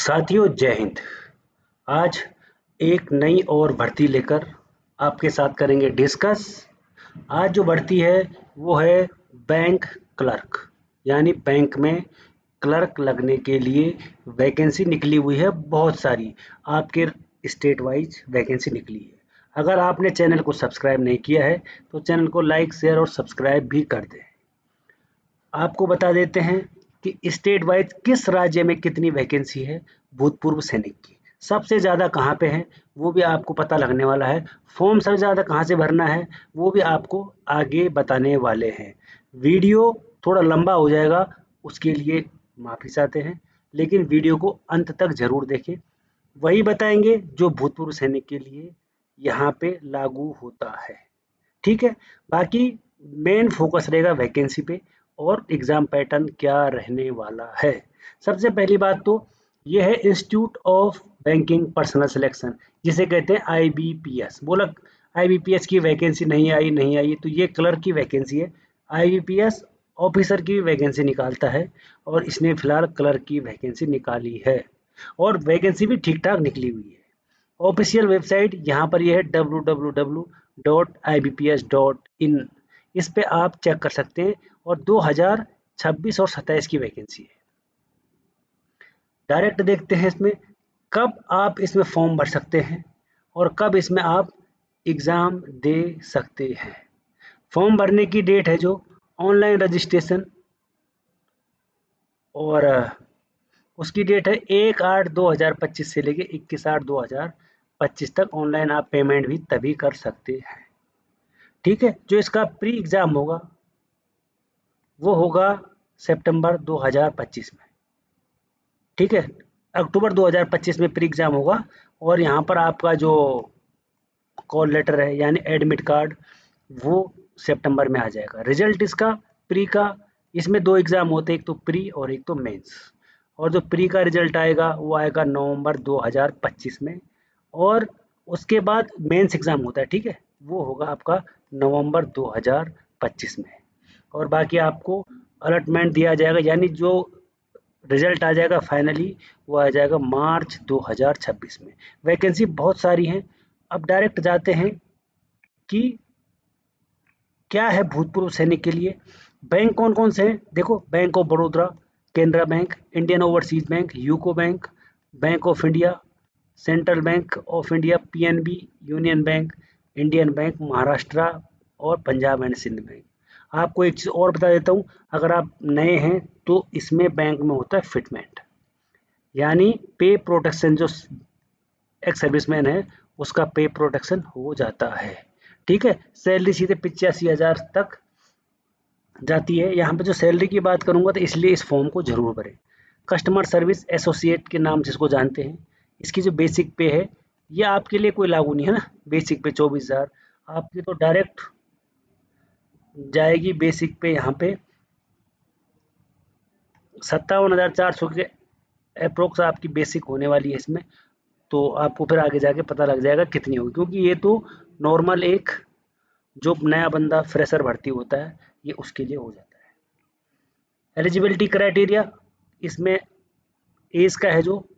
साथियों जय हिंद। आज एक नई और भर्ती लेकर आपके साथ करेंगे डिस्कस। आज जो भर्ती है वो है बैंक क्लर्क, यानी बैंक में क्लर्क लगने के लिए वैकेंसी निकली हुई है। बहुत सारी आपके स्टेट वाइज वैकेंसी निकली है। अगर आपने चैनल को सब्सक्राइब नहीं किया है तो चैनल को लाइक शेयर और सब्सक्राइब भी कर दें। आपको बता देते हैं कि स्टेट वाइज किस राज्य में कितनी वैकेंसी है भूतपूर्व सैनिक की, सबसे ज़्यादा कहाँ पे है वो भी आपको पता लगने वाला है। फॉर्म सबसे ज़्यादा कहाँ से भरना है वो भी आपको आगे बताने वाले हैं। वीडियो थोड़ा लंबा हो जाएगा, उसके लिए माफ़ी चाहते हैं, लेकिन वीडियो को अंत तक ज़रूर देखें। वही बताएंगे जो भूतपूर्व सैनिक के लिए यहाँ पे लागू होता है। ठीक है, बाकी मेन फोकस रहेगा वैकेंसी पे और एग्ज़ाम पैटर्न क्या रहने वाला है। सबसे पहली बात तो ये है institute of banking personal selection, जिसे कहते हैं आईबीपीएस। बोला आईबीपीएस की वैकेंसी नहीं आई, तो ये क्लर्क की वैकेंसी है। आईबीपीएस ऑफिसर की वैकेंसी निकालता है और इसने फिलहाल क्लर्क की वैकेंसी निकाली है और वैकेंसी भी ठीक ठाक निकली हुई है। ऑफिशियल वेबसाइट यहाँ पर यह है www.ibps.in। इस पे आप चेक कर सकते हैं और 2026 और 27 की वैकेंसी है। डायरेक्ट देखते हैं इसमें कब आप इसमें फॉर्म भर सकते हैं और कब इसमें आप एग्ज़ाम दे सकते हैं। फॉर्म भरने की डेट है जो ऑनलाइन रजिस्ट्रेशन, और उसकी डेट है 1/8/2025 से लेके 21/8/2025 तक। ऑनलाइन आप पेमेंट भी तभी कर सकते हैं। ठीक है, जो इसका प्री एग्ज़ाम होगा वो होगा सितंबर 2025 में। ठीक है, अक्टूबर 2025 में प्री एग्ज़ाम होगा और यहाँ पर आपका जो कॉल लेटर है यानी एडमिट कार्ड वो सितंबर में आ जाएगा। रिजल्ट इसका प्री का, इसमें 2 एग्ज़ाम होते हैं, एक तो प्री और एक तो मेंस। और जो प्री का रिजल्ट आएगा वो आएगा नवंबर 2025 में और उसके बाद मेंस एग्ज़ाम होता है। ठीक है, वो होगा आपका नवंबर 2025 में। और बाकी आपको अलॉटमेंट दिया जाएगा, यानी जो रिजल्ट आ जाएगा फाइनली वो आ जाएगा मार्च 2026 में। वैकेंसी बहुत सारी हैं। अब डायरेक्ट जाते हैं कि क्या है भूतपूर्व सैनिक के लिए। बैंक कौन कौन से हैं देखो, bank of Baroda, Canara bank, Indian overseas bank, UCO bank, bank of India, central bank of India, PNB, union bank, Indian bank, Maharashtra और पंजाब एंड सिंध बैंक। आपको एक चीज़ और बता देता हूँ, अगर आप नए हैं तो इसमें बैंक में होता है फिटमेंट, यानी पे प्रोटेक्शन। जो एक्स सर्विसमैन है उसका पे प्रोटेक्शन हो जाता है। ठीक है, सैलरी सीधे 85,000 तक जाती है। यहाँ पे जो सैलरी की बात करूँगा तो इसलिए इस फॉर्म को जरूर भरें। कस्टमर सर्विस एसोसिएट के नाम से इसको जानते हैं। इसकी जो बेसिक पे है ये आपके लिए कोई लागू नहीं है ना। बेसिक पे 24,000 आपकी तो डायरेक्ट जाएगी। बेसिक पे यहाँ पे 57,400 के अप्रोक्स आपकी बेसिक होने वाली है इसमें। तो आपको फिर आगे जाके पता लग जाएगा कितनी होगी, क्योंकि ये तो नॉर्मल एक जो नया बंदा फ्रेशर भर्ती होता है ये उसके लिए हो जाता है। एलिजिबिलिटी क्राइटेरिया इसमें एज का है, जो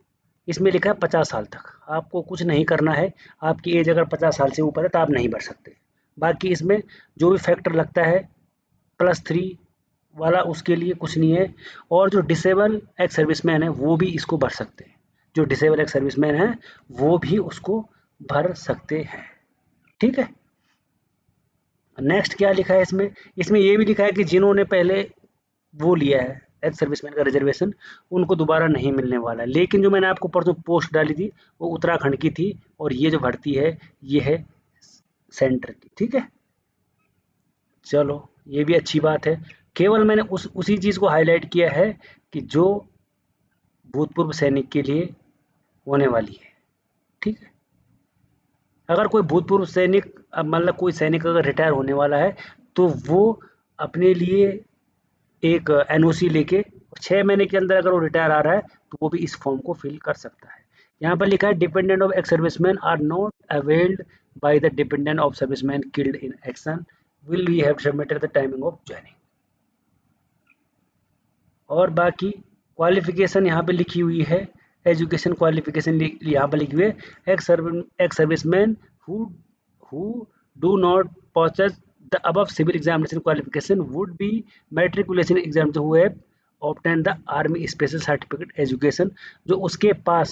इसमें लिखा है 50 साल तक। आपको कुछ नहीं करना है, आपकी एज अगर 50 साल से ऊपर है तो आप नहीं भर सकते। बाकी इसमें जो भी फैक्टर लगता है +3 वाला उसके लिए कुछ नहीं है। और जो डिसेबल एक्स सर्विसमैन है वो भी इसको भर सकते हैं। जो डिसेबल एक्स सर्विसमैन है वो भी उसको भर सकते हैं। ठीक है, नेक्स्ट क्या लिखा है इसमें, इसमें ये भी लिखा है कि जिन्होंने पहले वो लिया है एक्स सर्विसमैन का रिजर्वेशन उनको दोबारा नहीं मिलने वाला है। लेकिन जो मैंने आपको परसों पोस्ट डाली थी वो उत्तराखंड की थी और ये जो भर्ती है ये है सेंटर की। ठीक है, चलो ये भी अच्छी बात है। केवल मैंने उसी चीज़ को हाईलाइट किया है कि जो भूतपूर्व सैनिक के लिए होने वाली है। ठीक है, अगर कोई भूतपूर्व सैनिक मतलब कोई सैनिक अगर रिटायर होने वाला है तो वो अपने लिए एक एनओसी लेके 6 महीने के अंदर अगर वो रिटायर आ रहा है तो वो भी इस फॉर्म को फिल कर सकता है। यहाँ पर लिखा है dependent of ex serviceman are not availed by the dependent of serviceman killed in action will we have submitted the timing of joining. और बाकी क्वालिफिकेशन यहाँ पे लिखी हुई है एजुकेशन क्वालिफिकेशन यहाँ पर लिखी हुई है, ex serviceman who do not possess the above civil examination qualification would be matriculation exam who have obtained the army special certificate education, जो उसके पास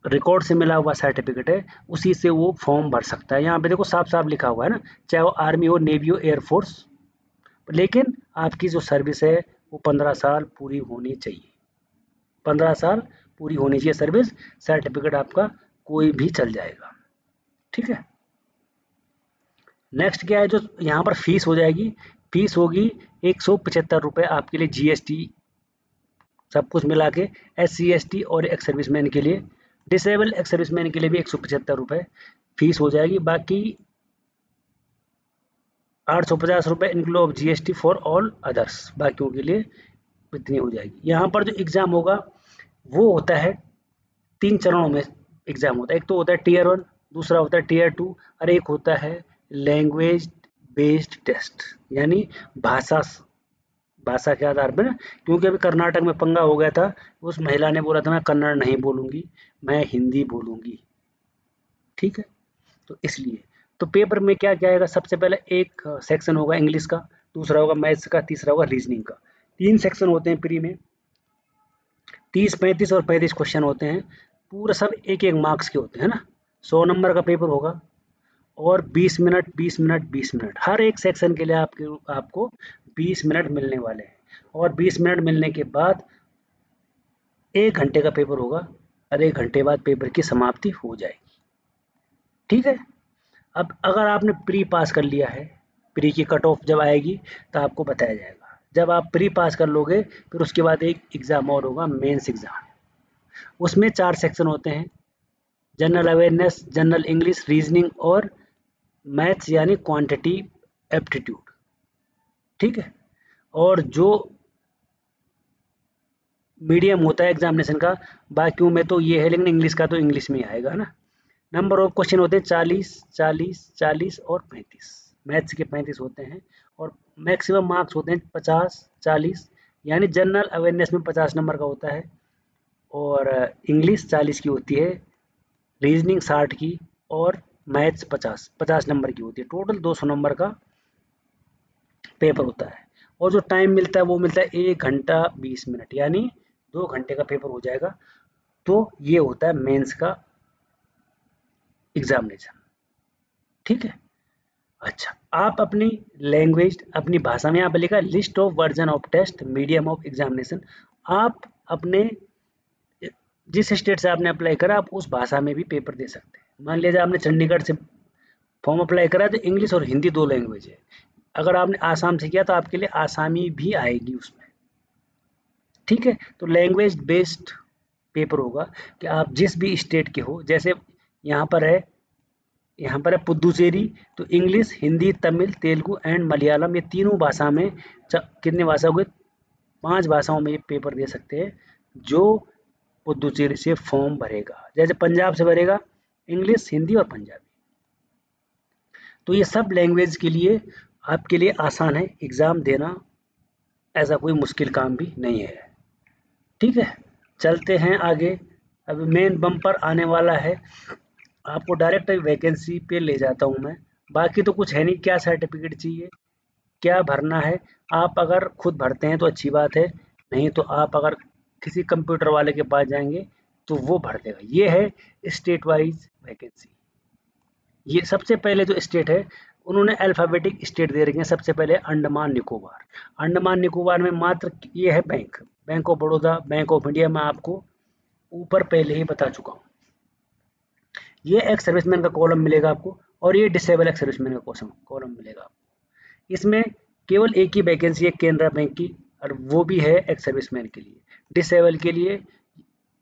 रिकॉर्ड से मिला हुआ सर्टिफिकेट है उसी से वो फॉर्म भर सकता है। यहाँ पे देखो साफ साफ लिखा हुआ है ना, चाहे वो आर्मी हो, नेवी हो, एयरफोर्स, लेकिन आपकी जो सर्विस है वो 15 साल पूरी होनी चाहिए। 15 साल पूरी होनी चाहिए सर्विस, सर्टिफिकेट आपका कोई भी चल जाएगा। ठीक है, नेक्स्ट क्या है, जो यहाँ पर फीस हो जाएगी, फीस होगी 175 रुपये आपके लिए, जीएसटी सब कुछ मिला के, SC ST और एक्स सर्विसमैन के लिए, डिसेबल एक्स सर्विसमैन के लिए भी 175 रुपये फीस हो जाएगी। बाकी 850 रुपये include GST for all others, बाकियों के लिए इतनी हो जाएगी। यहाँ पर जो एग्ज़ाम होगा वो होता है 3 चरणों में एग्ज़ाम होता है। एक तो होता है Tier 1, दूसरा होता है Tier 2 और एक होता है लैंग्वेज बेस्ड टेस्ट, यानी भाषा के आधार पर ना, क्योंकि अभी कर्नाटक में पंगा हो गया था, उस महिला ने बोला था मैं कन्नड़ नहीं बोलूँगी, मैं हिंदी बोलूँगी। ठीक है, तो इसलिए तो पेपर में क्या क्या आएगा, सबसे पहले एक सेक्शन होगा इंग्लिश का, दूसरा होगा मैथ्स का, तीसरा होगा रीजनिंग का। 3 सेक्शन होते हैं प्री में, 30, 35 और 35 क्वेश्चन होते हैं, पूरा सब एक एक मार्क्स के होते हैं ना। 100 नंबर का पेपर होगा और 20 मिनट 20 मिनट 20 मिनट हर एक सेक्शन के लिए आपको 20 मिनट मिलने वाले हैं, और 20 मिनट मिलने के बाद 1 घंटे का पेपर होगा और 1 घंटे बाद पेपर की समाप्ति हो जाएगी। ठीक है, अब अगर आपने प्री पास कर लिया है, प्री की कट ऑफ जब आएगी तो आपको बताया जाएगा। जब आप प्री पास कर लोगे फिर उसके बाद एक एग्ज़ाम और होगा, मेंस एग्ज़ाम। उसमें 4 सेक्शन होते हैं, general awareness, general English, reasoning और मैथ्स यानी क्वांटिटी एप्टीट्यूड। ठीक है, और जो मीडियम होता है एग्जामिनेशन का, बाकियों में तो ये है, लेकिन इंग्लिश का तो इंग्लिश में आएगा ना। नंबर ऑफ क्वेश्चन होते हैं 40, 40, 40 और 35। मैथ्स के 35 होते हैं और मैक्सिमम मार्क्स होते हैं 50, 40, यानी जनरल अवेयरनेस में 50 नंबर का होता है और इंग्लिश 40 की होती है, रीजनिंग 60 की और मैथ्स 50 नंबर की होती है। टोटल 200 नंबर का पेपर होता है और जो टाइम मिलता है वो मिलता है 1 घंटा 20 मिनट, यानी 2 घंटे का पेपर हो जाएगा। तो ये होता है मेंस का एग्जामिनेशन। ठीक है, अच्छा, आप अपनी लैंग्वेज, अपनी भाषा में यहाँ पर लिखा list of version of test medium of examination, आप अपने जिस स्टेट से आपने अप्लाई करा आप उस भाषा में भी पेपर दे सकते हैं। मान लीजिए आपने चंडीगढ़ से फॉर्म अप्लाई करा तो इंग्लिश और हिंदी 2 लैंग्वेज है। अगर आपने आसाम से किया तो आपके लिए आसामी भी आएगी उसमें। ठीक है, तो लैंग्वेज बेस्ड पेपर होगा कि आप जिस भी स्टेट के हो, जैसे यहाँ पर है पुदुचेरी, तो इंग्लिश, हिंदी, तमिल, तेलुगु एंड मलयालम, ये तीनों भाषा में कितने भाषा हो गए, 5 भाषाओं में ये पेपर दे सकते हैं जो पुदुचेरी से फॉर्म भरेगा। जैसे पंजाब से भरेगा इंग्लिश, हिंदी और पंजाबी। तो ये सब लैंग्वेज के लिए आपके लिए आसान है एग्ज़ाम देना, ऐसा कोई मुश्किल काम भी नहीं है। ठीक है, चलते हैं आगे। अभी मेन बम्पर आने वाला है, आपको डायरेक्ट वैकेंसी पे ले जाता हूँ मैं। बाकी तो कुछ है नहीं, क्या सर्टिफिकेट चाहिए, क्या भरना है। आप अगर खुद भरते हैं तो अच्छी बात है, नहीं तो आप अगर किसी कंप्यूटर वाले के पास जाएंगे तो वो भर देगा। ये है स्टेट वाइज वैकेंसी। ये सबसे पहले जो स्टेट है उन्होंने अल्फ़ाबेटिक स्टेट दे रखी है। सबसे पहले अंडमान निकोबार। अंडमान निकोबार में मात्र ये है bank of Baroda, bank of India, मैं आपको ऊपर पहले ही बता चुका हूँ। ये एक्स सर्विसमैन का कॉलम मिलेगा आपको और ये डिसेबल एक्स सर्विसमैन का कॉलम मिलेगा आपको। इसमें केवल एक ही वैकेंसी है केनरा बैंक की और वो भी है एक्स सर्विसमैन के लिए। डिसेबल के लिए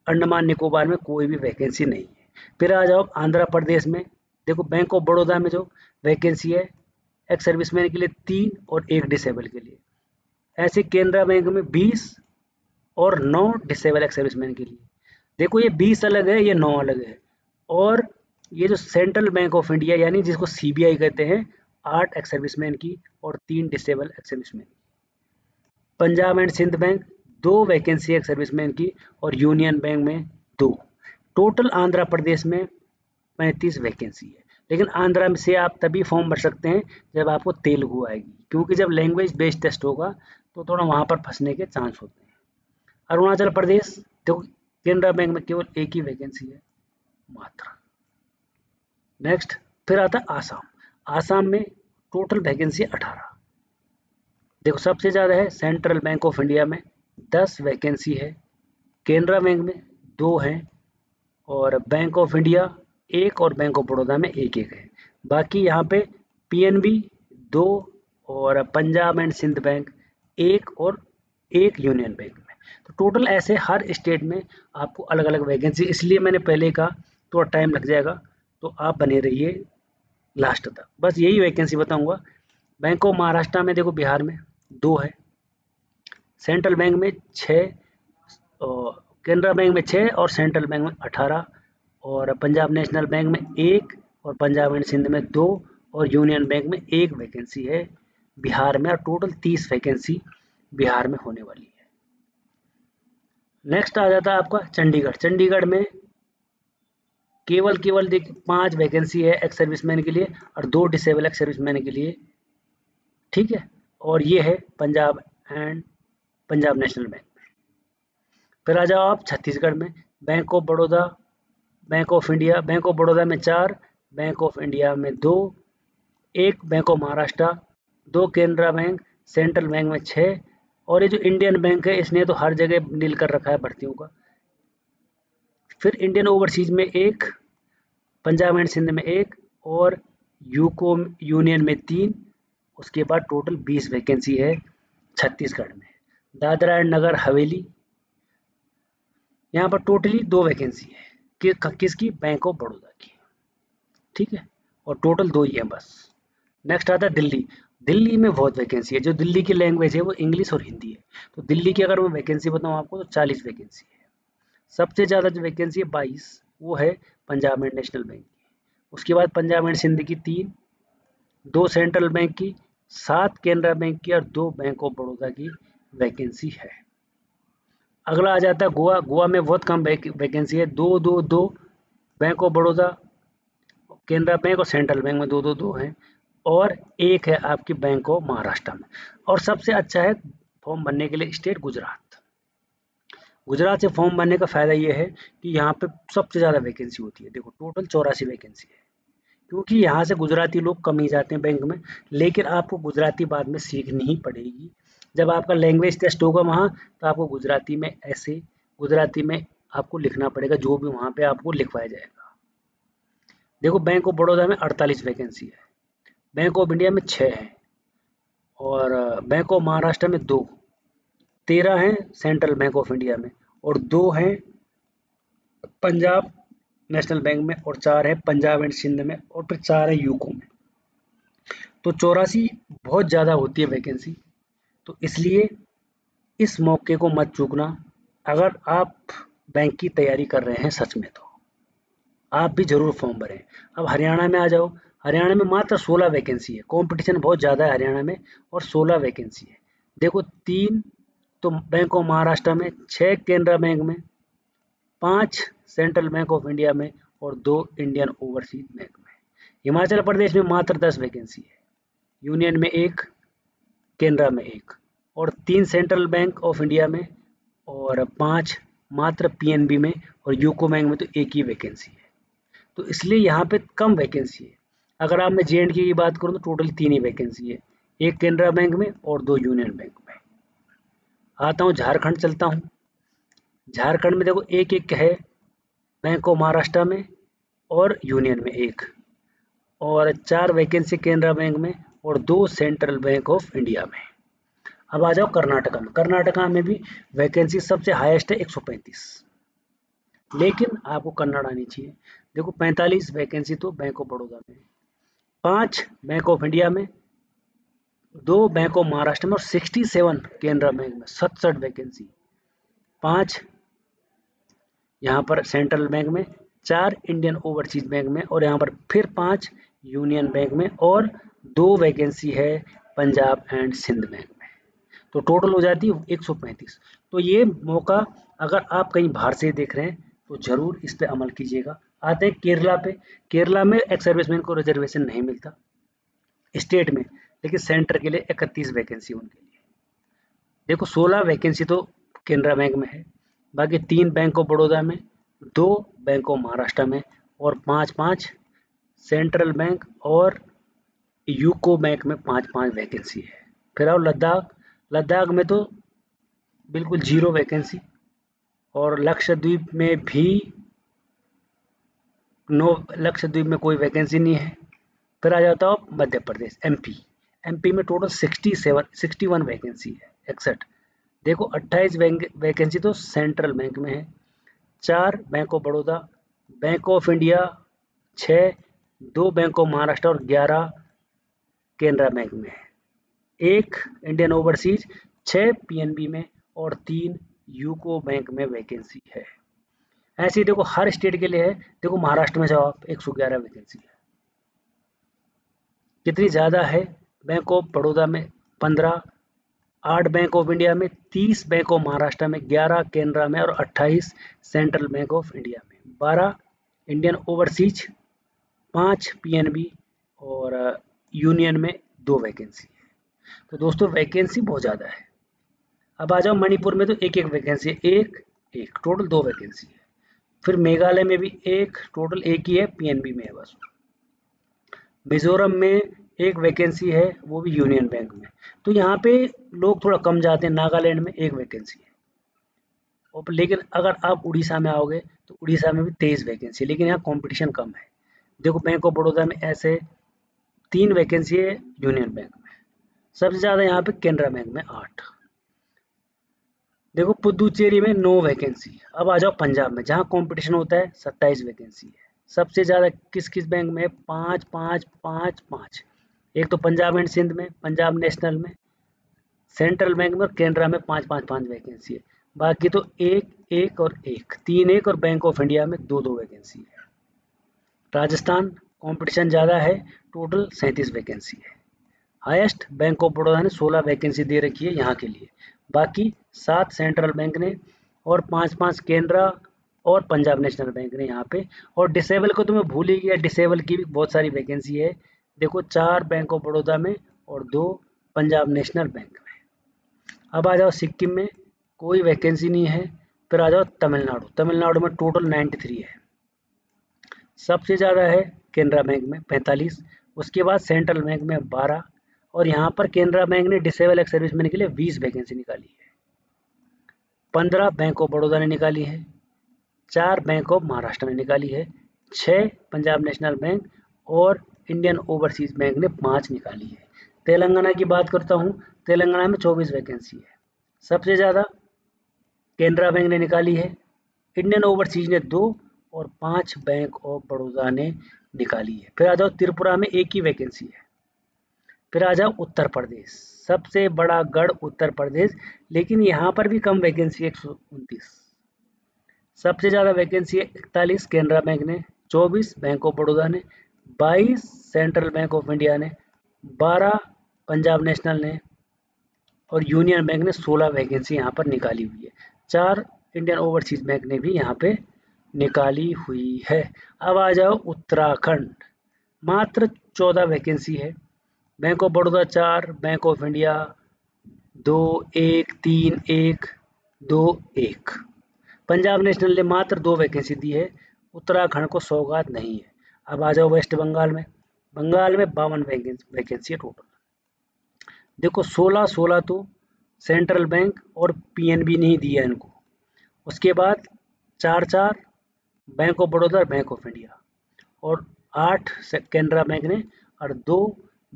अंडमान निकोबार में कोई भी वैकेंसी नहीं है। फिर आ जाओ आंध्र प्रदेश में, देखो बैंक ऑफ बड़ौदा में जो वैकेंसी है एक्स सर्विसमैन के लिए 3 और 1 डिसेबल के लिए। ऐसे केनरा बैंक में 20 और 9 डिसेबल एक्स सर्विसमैन के लिए। देखो ये 20 अलग है, ये 9 अलग है। और ये जो सेंट्रल बैंक ऑफ इंडिया यानी जिसको सीबीआई कहते हैं, 8 एक्स सर्विसमैन की और 3 disable ex serviceman. Punjab and Sind bank 2 vacancy है एक सर्विसमैन की, और यूनियन बैंक में 2। टोटल आंध्र प्रदेश में 35 वैकेंसी है। लेकिन आंध्रा में से आप तभी फॉर्म भर सकते हैं जब आपको तेलुगु आएगी, क्योंकि जब लैंग्वेज बेस्ड टेस्ट होगा तो थोड़ा वहाँ पर फंसने के चांस होते हैं। अरुणाचल प्रदेश, देखो केनरा बैंक में केवल एक ही वैकेंसी है मात्र। नेक्स्ट फिर आता है आसाम। आसाम में टोटल वैकेंसी 18। देखो सबसे ज़्यादा है सेंट्रल बैंक ऑफ इंडिया में 10 वैकेंसी है, केनरा बैंक में 2 हैं, और बैंक ऑफ इंडिया 1 और बैंक ऑफ बड़ौदा में 1-1 है। बाकी यहाँ पे पीएनबी 2 और पंजाब एंड सिंध बैंक 1 और 1 यूनियन बैंक में। तो टोटल ऐसे हर स्टेट में आपको अलग अलग वैकेंसी, इसलिए मैंने पहले कहा थोड़ा टाइम लग जाएगा, तो आप बने रहिए लास्ट तक। बस यही वैकेंसी बताऊंगा। बैंक ऑफ महाराष्ट्र में देखो बिहार में 2 है, सेंट्रल बैंक में 6, केनरा बैंक में 6 और सेंट्रल बैंक में 18, और पंजाब नेशनल बैंक में 1 और पंजाब एंड सिंध में 2 और यूनियन बैंक में 1 वैकेंसी है बिहार में, और टोटल 30 वैकेंसी बिहार में होने वाली है। नेक्स्ट आ जाता है आपका चंडीगढ़। चंडीगढ़ में केवल देखिए 5 वैकेंसी है एक्स सर्विसमैन के लिए और 2 डिसेबल एक्स सर्विसमैन के लिए, ठीक है, और ये है Punjab and Punjab national bank में। फिर आ जाओ आप छत्तीसगढ़ में, bank of Baroda, bank of India, bank of Baroda में 4, बैंक ऑफ इंडिया में 2, 1 bank of Maharashtra, 2 Canara bank, central bank में 6, और ये जो इंडियन बैंक है इसने तो हर जगह नील कर रखा है भर्तियों का। फिर इंडियन ओवरसीज में 1, पंजाब एंड सिंध में 1 और यूको यूनियन में 3। उसके बाद टोटल 20 वैकेंसी है छत्तीसगढ़ में। दादरा एंड नगर हवेली, यहाँ पर टोटली 2 वैकेंसी है किसकी, बैंक ऑफ बड़ौदा की, ठीक है, और टोटल 2 ही है बस। नेक्स्ट आता है दिल्ली। दिल्ली में बहुत वैकेंसी है, जो दिल्ली की लैंग्वेज है वो इंग्लिश और हिंदी है। तो दिल्ली की अगर मैं वैकेंसी बताऊँ आपको तो 40 वैकेंसी है। सबसे ज़्यादा जो वैकेंसी है 22, वो है पंजाब एंड नेशनल बैंक की। उसके बाद पंजाब एंड सिंध की 3, 2 सेंट्रल बैंक की, 7 केनरा बैंक की और 2 बैंक ऑफ बड़ौदा की वैकेंसी है। अगला आ जाता है गोवा। गोवा में बहुत कम वैकेंसी है, 2 bank of Baroda, Canara bank और सेंट्रल बैंक में 2 हैं, और 1 है आपकी बैंक ऑफ महाराष्ट्र में। और सबसे अच्छा है फॉर्म भरने के लिए स्टेट गुजरात। गुजरात से फॉर्म भरने का फ़ायदा ये है कि यहाँ पे सबसे ज़्यादा वैकेंसी होती है। देखो टोटल 84 वैकेंसी है, क्योंकि यहाँ से गुजराती लोग कम ही जाते हैं बैंक में, लेकिन आपको गुजराती बाद में सीखनी ही पड़ेगी। जब आपका लैंग्वेज टेस्ट होगा वहाँ, तो आपको गुजराती में आपको लिखना पड़ेगा जो भी वहाँ पे आपको लिखवाया जाएगा। देखो बैंक ऑफ बड़ौदा में 48 वैकेंसी है, बैंक ऑफ इंडिया में 6 है, और बैंक ऑफ महाराष्ट्र में 2, 13 हैं सेंट्रल बैंक ऑफ इंडिया में, और 2 हैं पंजाब नेशनल बैंक में, और 4 है पंजाब एंड सिंध में, और फिर 4 है यूको में। तो 84 बहुत ज़्यादा होती है वैकेंसी, तो इसलिए इस मौके को मत चूकना। अगर आप बैंक की तैयारी कर रहे हैं सच में, तो आप भी ज़रूर फॉर्म भरें। अब हरियाणा में आ जाओ। हरियाणा में मात्र 16 वैकेंसी है, कंपटीशन बहुत ज़्यादा है हरियाणा में, और 16 वैकेंसी है। देखो 3 तो बैंक ऑफ महाराष्ट्र में, 6 केनरा बैंक में, 5 सेंट्रल बैंक ऑफ इंडिया में, और 2 इंडियन ओवरसीज बैंक में। हिमाचल प्रदेश में मात्र 10 वैकेंसी है, यूनियन में 1, केनरा में 1, और 3 सेंट्रल बैंक ऑफ इंडिया में, और 5 मात्र पीएनबी में, और यूको बैंक में तो 1 ही वैकेंसी है। तो इसलिए यहाँ पे कम वैकेंसी है। अगर आप मैं जे.एंड.के की बात करूँ तो टोटल 3 ही वैकेंसी है, 1 केनरा बैंक में और 2 यूनियन बैंक में। आता हूँ झारखंड, चलता हूँ। झारखंड में देखो 1-1 है, बैंक ऑफ महाराष्ट्र में और यूनियन में 1, और 4 वैकेंसी केनरा बैंक में और 2 सेंट्रल बैंक ऑफ इंडिया में। अब आ जाओ कर्नाटका में। कर्नाटका में भी वैकेंसी सबसे हाईएस्ट है 135, लेकिन आपको कन्नड़ आनी चाहिए। देखो 45 वैकेंसी तो बैंक ऑफ बड़ौदा में, 5 बैंक ऑफ इंडिया में, 2 बैंक ऑफ महाराष्ट्र में, और 67 केनरा बैंक में 67 वैकेंसी, 5 यहाँ पर सेंट्रल बैंक में, 4 इंडियन ओवरसीज बैंक में, और यहाँ पर फिर 5 यूनियन बैंक में, और 2 वैकेंसी है पंजाब एंड सिंध बैंक में। तो टोटल हो जाती है 135। तो ये मौका अगर आप कहीं बाहर से देख रहे हैं तो ज़रूर इस पे अमल कीजिएगा। आते हैं केरला पे। केरला में एक्स सर्विसमैन को रिजर्वेशन नहीं मिलता स्टेट में, लेकिन सेंटर के लिए 31 वैकेंसी उनके लिए। देखो 16 वैकेंसी तो केनरा बैंक में है, बाकी 3 बैंक ऑफ बड़ौदा में, 2 बैंक ऑफ महाराष्ट्र में और 5-5 सेंट्रल बैंक और यूको बैंक में 5-5 वैकेंसी है। फिर आओ लद्दाख। लद्दाख में तो बिल्कुल 0 वैकेंसी और लक्षद्वीप में भी लक्षद्वीप में कोई वैकेंसी नहीं है। फिर आ जाता हूँ मध्य प्रदेश एमपी। एमपी में टोटल 61 वैकेंसी है 61। देखो 28 वैकेंसी तो सेंट्रल बैंक में है, 4 bank of Baroda, bank of India 6, 2 bank of Maharashtra और 11 केनरा बैंक में है, 1 इंडियन ओवरसीज, 6 पीएनबी में और 3 यूको बैंक में वैकेंसी है। ऐसे ही देखो हर स्टेट के लिए है। देखो महाराष्ट्र में जाओ आप, 111 वैकेंसी है। कितनी ज़्यादा है? बैंक ऑफ बड़ौदा में 15, 8 बैंक ऑफ इंडिया में, 30 बैंक ऑफ महाराष्ट्र में, 11 केनरा में और 28 सेंट्रल बैंक ऑफ इंडिया में, 12 इंडियन ओवरसीज, 5 पीएनबी और यूनियन में 2 वैकेंसी है। तो दोस्तों वैकेंसी बहुत ज़्यादा है। अब आ जाओ मणिपुर में तो एक वैकेंसी है, एक टोटल 2 वैकेंसी है। फिर मेघालय में भी एक टोटल एक ही है, पीएनबी में है बस। मिजोरम में एक वैकेंसी है, वो भी यूनियन बैंक में। तो यहाँ पे लोग थोड़ा कम जाते हैं। नागालैंड में एक वैकेंसी है और लेकिन अगर आप उड़ीसा में आओगे तो उड़ीसा में भी 23 वैकेंसी है, लेकिन यहाँ कंपटीशन कम है। देखो बैंक ऑफ बड़ौदा में ऐसे 3 वैकेंसी है, यूनियन बैंक में सबसे ज़्यादा, यहाँ पे केनरा बैंक में 8। देखो पुदुचेरी में 9 वैकेंसी। अब आ जाओ पंजाब में, जहाँ कंपटीशन होता है, 27 वैकेंसी है। सबसे ज़्यादा किस किस बैंक में? 5 5 5 5। एक तो पंजाब एंड सिंध में, पंजाब नेशनल में, सेंट्रल बैंक में और केनरा में 5 5 5 वैकेंसी है। बाकी तो एक एक और एक, 3 1 और बैंक ऑफ इंडिया में 2 2 वैकेंसी है। राजस्थान कंपटीशन ज़्यादा है, टोटल 37 वैकेंसी है। हाईएस्ट बैंक ऑफ बड़ौदा ने 16 वैकेंसी दे रखी है यहाँ के लिए। बाकी 7 सेंट्रल बैंक ने और 5-5 केनरा और पंजाब नेशनल बैंक ने यहाँ पे। और डिसेबल को तो मैं भूल ही गया, डिसेबल की भी बहुत सारी वैकेंसी है। देखो 4 बैंक ऑफ बड़ौदा में और 2 पंजाब नेशनल बैंक में। अब आ जाओ सिक्किम में, कोई वैकेंसी नहीं है। फिर आ जाओ तमिलनाडु। तमिलनाडु में टोटल 93 है। सबसे ज़्यादा है केनरा बैंक में 45, उसके बाद सेंट्रल बैंक में 12 और यहाँ पर केनरा बैंक ने डिसेबल एक्स सर्विसमैन के लिए 20 वैकेंसी निकाली है। 15 बैंक ऑफ बड़ौदा ने निकाली है, 4 बैंक ऑफ महाराष्ट्र ने निकाली है, 6 पंजाब नेशनल बैंक और इंडियन ओवरसीज बैंक ने 5 निकाली है। तेलंगाना की बात करता हूँ, तेलंगाना में 24 वैकेंसी है। सबसे ज़्यादा केनरा बैंक ने निकाली है, इंडियन ओवरसीज ने 2 और 5 बैंक ऑफ बड़ौदा ने निकाली है। फिर आ जाओ त्रिपुरा में एक ही वैकेंसी है। फिर आ जाओ उत्तर प्रदेश, सबसे बड़ा गढ़ उत्तर प्रदेश, लेकिन यहाँ पर भी कम वैकेंसी है, 129। सबसे ज़्यादा वैकेंसी है 41 केनरा बैंक ने, 24 बैंक ऑफ बड़ौदा ने, 22 सेंट्रल बैंक ऑफ इंडिया ने, 12 पंजाब नेशनल ने और यूनियन बैंक ने 16 वैकेंसी यहाँ पर निकाली हुई है। 4 इंडियन ओवरसीज बैंक ने भी यहाँ पे निकाली हुई है। अब आ जाओ उत्तराखंड, मात्र 14 वैकेंसी है। Bank of Baroda 4, bank of India 2 1 3 1 2 1। Punjab national ने मात्र 2 वैकेंसी दी है, उत्तराखंड को सौगात नहीं है। अब आ जाओ वेस्ट बंगाल में, बंगाल में 52 वैकेंसी है टोटल। देखो 16 तो सेंट्रल बैंक और पीएनबी ने ही दिया इनको, उसके बाद 4 बैंक ऑफ बड़ौदा और बैंक ऑफ इंडिया और 8 केनरा बैंक ने और 2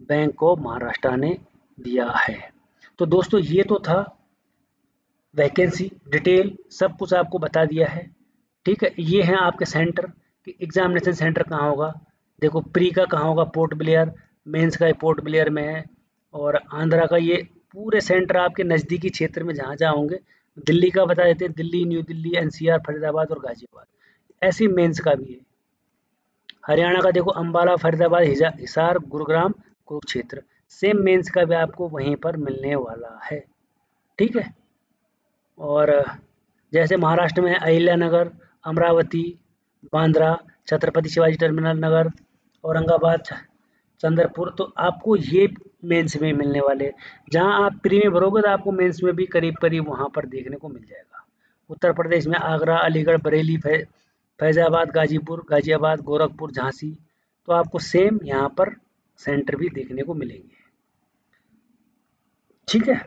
बैंक ऑफ महाराष्ट्र ने दिया है। तो दोस्तों ये तो था वैकेंसी डिटेल, सब कुछ आपको बता दिया है। ठीक है, ये हैं आपके सेंटर कि एग्जामिनेशन सेंटर कहाँ होगा। देखो प्री का कहाँ होगा, पोर्ट ब्लेयर, मेंस का पोर्ट ब्लेयर में है और आंध्रा का ये पूरे सेंटर आपके नज़दीकी क्षेत्र में जहाँ जहाँ होंगे। दिल्ली का बता देते हैं, दिल्ली, न्यू दिल्ली, एनसीआर, फरीदाबाद और गाजियाबाद। ऐसे मेंस का भी है। हरियाणा का देखो अम्बाला, फरीदाबाद, हिसार, गुरुग्राम, कुरुक्षेत्र। सेम मेंस का भी आपको वहीं पर मिलने वाला है। ठीक है। और जैसे महाराष्ट्र में अहिल्यानगर, अमरावती, बांद्रा, छत्रपति शिवाजी टर्मिनल नगर, औरंगाबाद, चंद्रपुर, तो आपको ये मेंस में मिलने वाले। जहां आप प्री में भरोगे तो आपको मेंस में भी करीब करीब वहां पर देखने को मिल जाएगा। उत्तर प्रदेश में आगरा, अलीगढ़, बरेली, फैजाबाद, गाजीपुर, गाजियाबाद, गोरखपुर, झांसी, तो आपको सेम यहाँ पर सेंटर भी देखने को मिलेंगे। ठीक है।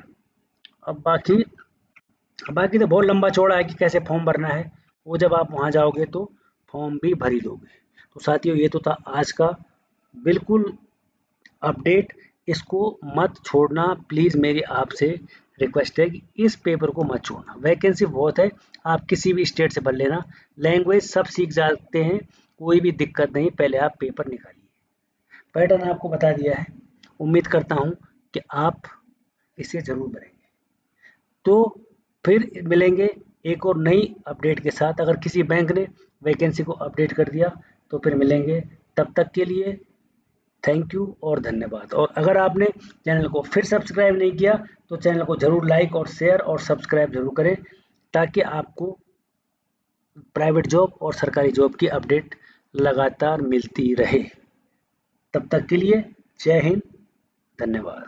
अब बाकी तो बहुत लंबा चौड़ा है कि कैसे फॉर्म भरना है, वो जब आप वहाँ जाओगे तो फॉर्म भी भर ही दोगे। तो साथियों, ये तो था आज का बिल्कुल अपडेट। इसको मत छोड़ना प्लीज़, मेरी आपसे रिक्वेस्ट है कि इस पेपर को मत छोड़ना। वैकेंसी बहुत है, आप किसी भी स्टेट से भर लेना, लैंग्वेज सब सीख जाते हैं, कोई भी दिक्कत नहीं, पहले आप पेपर निकालिए। पैटर्न आपको बता दिया है, उम्मीद करता हूँ कि आप इसे ज़रूर भरेंगे। तो फिर मिलेंगे एक और नई अपडेट के साथ। अगर किसी बैंक ने वैकेंसी को अपडेट कर दिया तो फिर मिलेंगे। तब तक के लिए थैंक यू और धन्यवाद। और अगर आपने चैनल को फिर सब्सक्राइब नहीं किया तो चैनल को ज़रूर लाइक और शेयर और सब्सक्राइब ज़रूर करें, ताकि आपको प्राइवेट जॉब और सरकारी जॉब की अपडेट लगातार मिलती रहे। तब तक के लिए जय हिंद, धन्यवाद।